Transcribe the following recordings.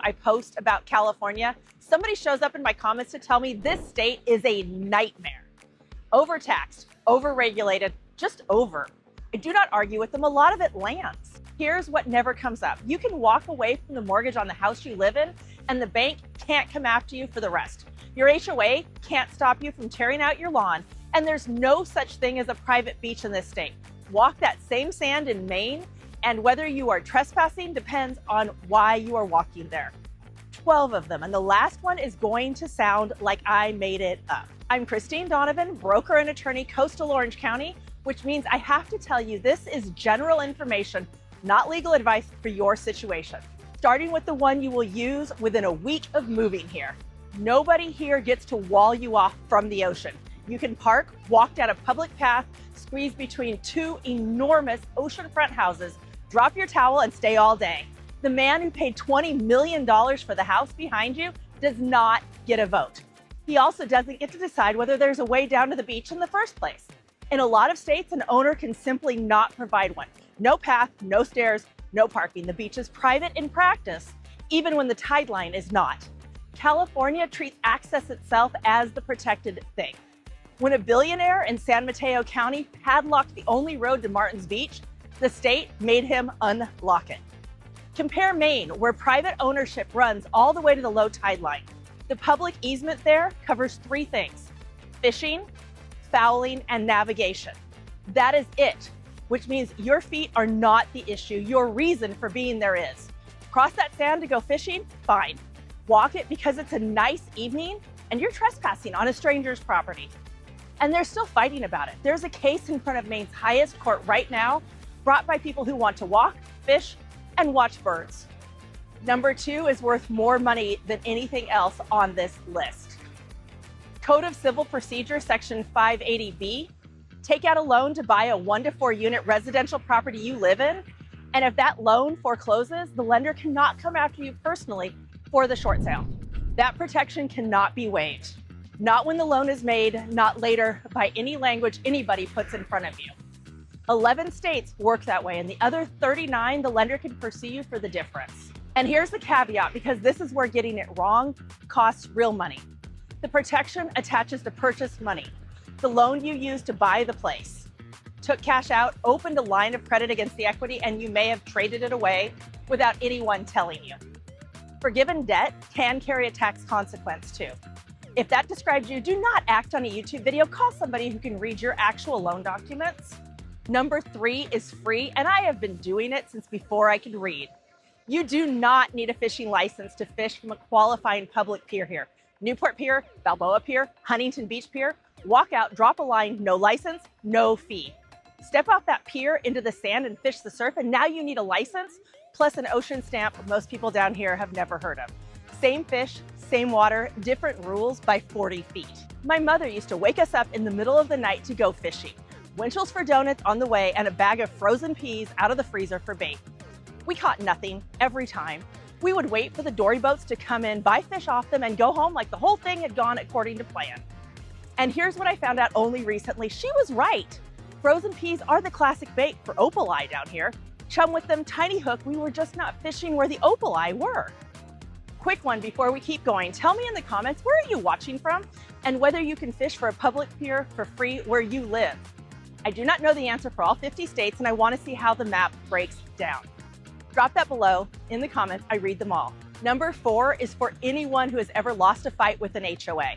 I post about California, somebody shows up in my comments to tell me this state is a nightmare. Overtaxed, overregulated, just over. I do not argue with them. A lot of it lands. Here's what never comes up. You can walk away from the mortgage on the house you live in, and the bank can't come after you for the rest. Your HOA can't stop you from tearing out your lawn, and there's no such thing as a private beach in this state. Walk that same sand in Maine, and whether you are trespassing depends on why you are walking there. 12 of them, and the last one is going to sound like I made it up. I'm Christine Donovan, broker and attorney, Coastal Orange County, which means I have to tell you this is general information, not legal advice for your situation. Starting with the one you will use within a week of moving here. Nobody here gets to wall you off from the ocean. You can park, walk down a public path, squeeze between two enormous oceanfront houses, drop your towel and stay all day. The man who paid $20 million for the house behind you does not get a vote. He also doesn't get to decide whether there's a way down to the beach in the first place. In a lot of states, an owner can simply not provide one. No path, no stairs, no parking. The beach is private in practice, even when the tide line is not. California treats access itself as the protected thing. When a billionaire in San Mateo County padlocked the only road to Martin's Beach, the state made him unlock it. Compare Maine, where private ownership runs all the way to the low tide line. The public easement there covers three things: fishing, fouling, and navigation. That is it, which means your feet are not the issue. Your reason for being there is. Cross that sand to go fishing? Fine. Walk it because it's a nice evening and you're trespassing on a stranger's property. And they're still fighting about it. There's a case in front of Maine's highest court right now, brought by people who want to walk, fish, and watch birds. Number 2 is worth more money than anything else on this list. Code of Civil Procedure, Section 580B. Take out a loan to buy a 1 to 4 unit residential property you live in, and if that loan forecloses, the lender cannot come after you personally for the short sale. That protection cannot be waived. Not when the loan is made, not later by any language anybody puts in front of you. 11 states work that way, and the other 39, the lender can pursue you for the difference. And here's the caveat, because this is where getting it wrong costs real money. The protection attaches to purchase money, the loan you used to buy the place. Took cash out, opened a line of credit against the equity, and you may have traded it away without anyone telling you. Forgiven debt can carry a tax consequence too. If that describes you, do not act on a YouTube video. Call somebody who can read your actual loan documents. Number 3 is free, and I have been doing it since before I could read. You do not need a fishing license to fish from a qualifying public pier here. Newport Pier, Balboa Pier, Huntington Beach Pier. Walk out, drop a line, no license, no fee. Step off that pier into the sand and fish the surf, and now you need a license, plus an ocean stamp most people down here have never heard of. Same fish, same water, different rules by 40 feet. My mother used to wake us up in the middle of the night to go fishing. Winchell's for donuts on the way and a bag of frozen peas out of the freezer for bait. We caught nothing every time. We would wait for the dory boats to come in, buy fish off them, and go home like the whole thing had gone according to plan. And here's what I found out only recently. She was right. Frozen peas are the classic bait for opali down here. Chum with them, tiny hook, we were just not fishing where the opali were. Quick one before we keep going. Tell me in the comments, where are you watching from and whether you can fish for a public pier for free where you live. I do not know the answer for all 50 states, and I want to see how the map breaks down. Drop that below in the comments. I read them all. Number 4 is for anyone who has ever lost a fight with an HOA.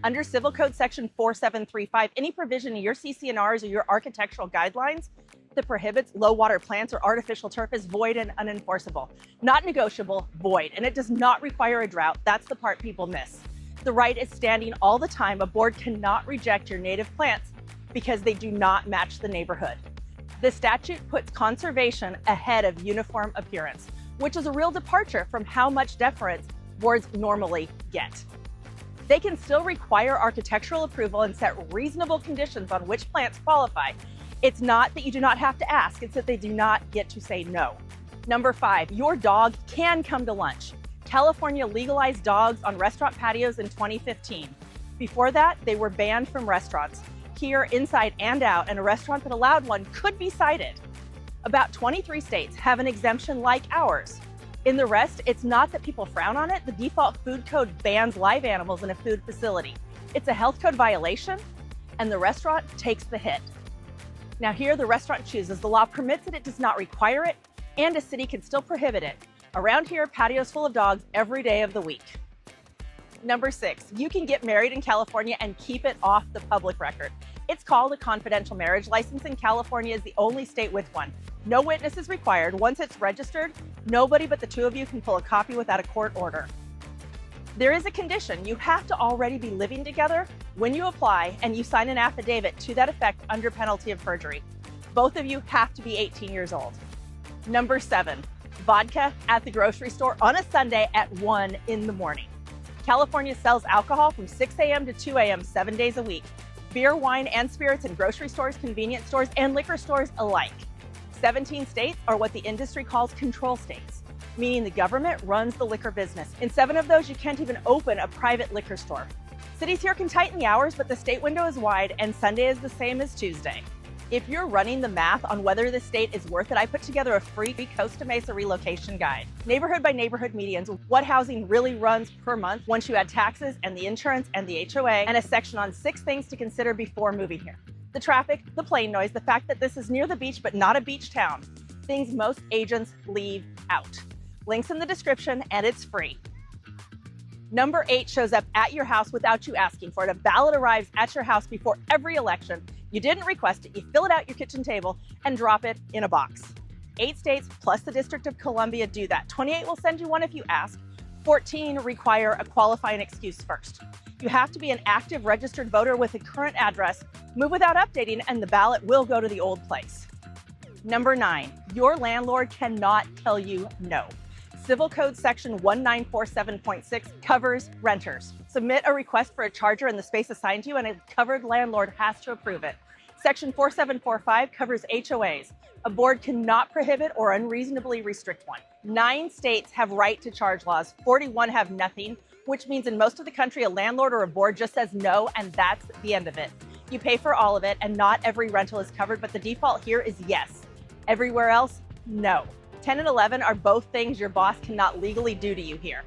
Under Civil Code Section 4735, any provision in your CC&Rs or your architectural guidelines that prohibits low water plants or artificial turf is void and unenforceable. Not negotiable, void, and it does not require a drought. That's the part people miss. The right is standing all the time. A board cannot reject your native plants because they do not match the neighborhood. The statute puts conservation ahead of uniform appearance, which is a real departure from how much deference boards normally get. They can still require architectural approval and set reasonable conditions on which plants qualify. It's not that you do not have to ask, it's that they do not get to say no. Number 5, your dog can come to lunch. California legalized dogs on restaurant patios in 2015. Before that, they were banned from restaurants, here, inside and out, and a restaurant that allowed one could be cited. About 23 states have an exemption like ours. In the rest, it's not that people frown on it. The default food code bans live animals in a food facility. It's a health code violation, and the restaurant takes the hit. Now here, the restaurant chooses. The law permits it, it does not require it, and a city can still prohibit it. Around here, patios full of dogs every day of the week. Number 6, you can get married in California and keep it off the public record. It's called a confidential marriage license, and California is the only state with one. No witness is required. Once it's registered, nobody but the two of you can pull a copy without a court order. There is a condition. You have to already be living together when you apply, and you sign an affidavit to that effect under penalty of perjury. Both of you have to be 18 years old. Number 7, vodka at the grocery store on a Sunday at 1 in the morning. California sells alcohol from 6 a.m. to 2 a.m. 7 days a week. Beer, wine, and spirits in grocery stores, convenience stores, and liquor stores alike. 17 states are what the industry calls control states, meaning the government runs the liquor business. In 7 of those, you can't even open a private liquor store. Cities here can tighten the hours, but the state window is wide, and Sunday is the same as Tuesday. If you're running the math on whether the state is worth it, I put together a free Costa Mesa relocation guide. Neighborhood by neighborhood medians, what housing really runs per month once you add taxes and the insurance and the HOA, and a section on 6 things to consider before moving here. The traffic, the plane noise, the fact that this is near the beach but not a beach town. Things most agents leave out. Links in the description, and it's free. Number 8 shows up at your house without you asking for it. A ballot arrives at your house before every election. You didn't request it, you fill it out your kitchen table and drop it in a box. 8 states plus the District of Columbia do that. 28 will send you one if you ask. 14 require a qualifying excuse first. You have to be an active registered voter with a current address, move without updating, and the ballot will go to the old place. Number 9, your landlord cannot tell you no. Civil Code Section 1947.6 covers renters. Submit a request for a charger in the space assigned to you, and a covered landlord has to approve it. Section 4745 covers HOAs. A board cannot prohibit or unreasonably restrict one. 9 states have right to charge laws. 41 have nothing, which means in most of the country, a landlord or a board just says no, and that's the end of it. You pay for all of it, and not every rental is covered, but the default here is yes. Everywhere else, no. 10 and 11 are both things your boss cannot legally do to you here.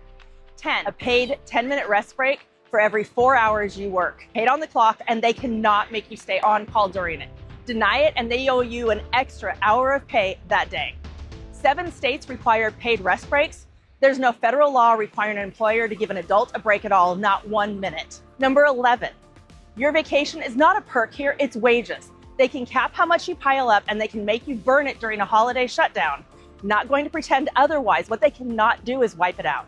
10, a paid 10-minute rest break for every 4 hours you work. Paid on the clock, and they cannot make you stay on call during it. Deny it, and they owe you an extra hour of pay that day. 7 states require paid rest breaks. There's no federal law requiring an employer to give an adult a break at all, not 1 minute. Number 11, your vacation is not a perk here, it's wages. They can cap how much you pile up, and they can make you burn it during a holiday shutdown. Not going to pretend otherwise. What they cannot do is wipe it out.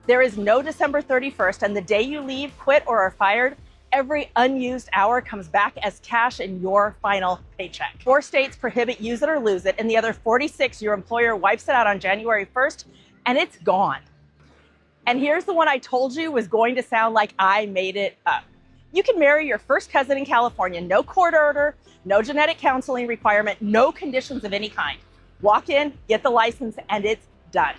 There is no December 31st, and the day you leave, quit, or are fired, every unused hour comes back as cash in your final paycheck. 4 states prohibit use it or lose it, and the other 46, your employer wipes it out on January 1st, and it's gone. And here's the one I told you was going to sound like I made it up. You can marry your first cousin in California, no court order, no genetic counseling requirement, no conditions of any kind. Walk in, get the license, and it's done.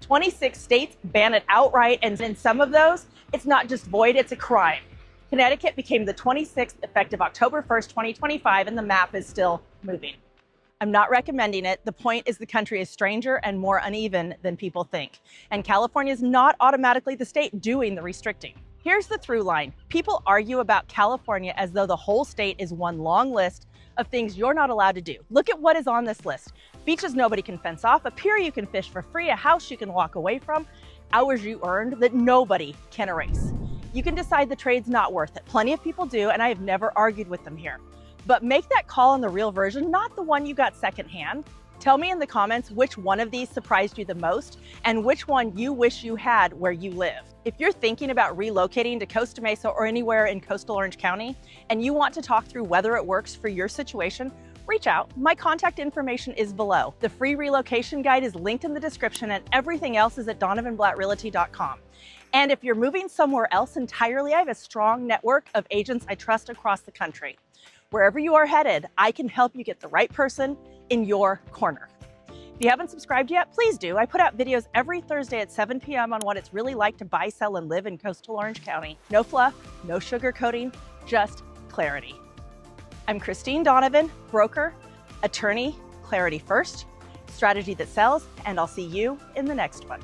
26 states ban it outright, and in some of those, it's not just void, it's a crime. Connecticut became the 26th effective October 1st, 2025, and the map is still moving. I'm not recommending it. The point is the country is stranger and more uneven than people think. And California is not automatically the state doing the restricting. Here's the through line. People argue about California as though the whole state is one long list of things you're not allowed to do. Look at what is on this list. Beaches nobody can fence off, a pier you can fish for free, a house you can walk away from, hours you earned that nobody can erase. You can decide the trade's not worth it. Plenty of people do, and I have never argued with them here. But make that call on the real version, not the one you got secondhand. Tell me in the comments which one of these surprised you the most and which one you wish you had where you live. If you're thinking about relocating to Costa Mesa or anywhere in coastal Orange County and you want to talk through whether it works for your situation, reach out. My contact information is below. The free relocation guide is linked in the description, and everything else is at DonovanBlattRealty.com. And if you're moving somewhere else entirely, I have a strong network of agents I trust across the country. Wherever you are headed, I can help you get the right person in your corner. If you haven't subscribed yet, please do. I put out videos every Thursday at 7 p.m. on what it's really like to buy, sell, and live in coastal Orange County. No fluff, no sugarcoating, just clarity. I'm Christine Donovan, broker, attorney, Clarity First. strategy that sells, and I'll see you in the next one.